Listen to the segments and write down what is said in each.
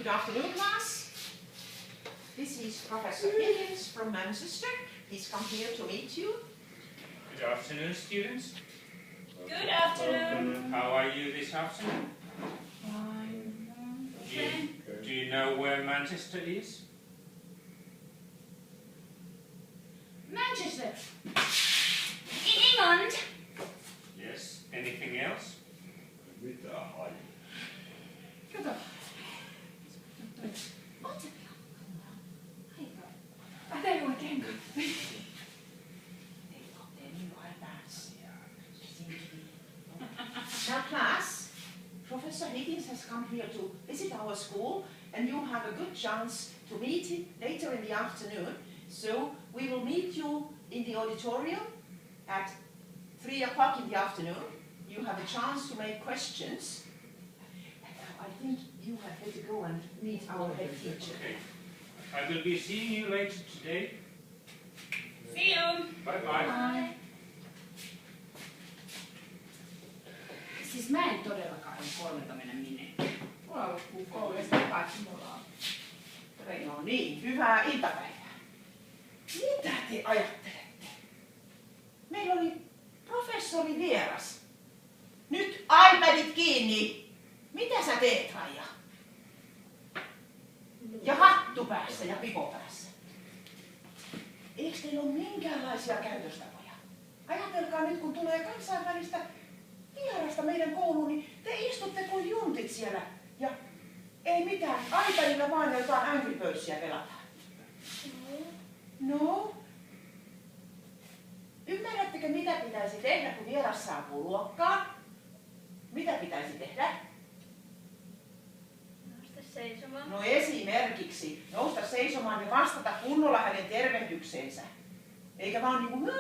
Good afternoon, class. This is Professor Higgins from Manchester. He's come here to meet you. Good afternoon, students. Good afternoon. How are you this afternoon? Fine. Do you know where Manchester is? Manchester. In England. Yes. Anything else? Kato. Ei oikein. Now, class, Professor Higgins has come here to visit our school, and you have a good chance to meet him later in the afternoon. So we will meet you in the auditorium at 3 o'clock in the afternoon. You have a chance to make questions. I think you had better go and meet our head teacher. Okay. I will be seeing you later today. See you. Bye-bye. Bye. Siis mä en todellakaan ole 3 mennä minnekään. Mulla on ollut koulusta paitsi mulla on. No niin, hyvää iltapäivää. Mitä te ajattelette? Meillä oli professori vieras. Nyt iPadit kiinni. Mitä sä teet, Raija? Ja hattu päässä ja pipo päässä. Eikö teillä ole minkäänlaisia käytöstapoja? Ajatelkaa nyt, kun tulee kansainvälistä vierasta meidän kouluun, niin te istutte kuin juntit siellä. Ja ei mitään, iPadilla vaan jotain Angry Birdsia pelataan. No? Ymmärrättekö, mitä pitäisi tehdä, kun vieras saapuu luokkaan? Mitä pitäisi tehdä? Nousta seisomaan. No esimerkiksi nousta seisomaan ja vastata kunnolla hänen tervehdykseensä. Eikä vaan niinku...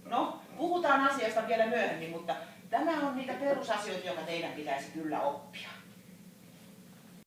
No, puhutaan asiasta vielä myöhemmin, mutta tämä on niitä perusasioita, joita teidän pitäisi kyllä oppia.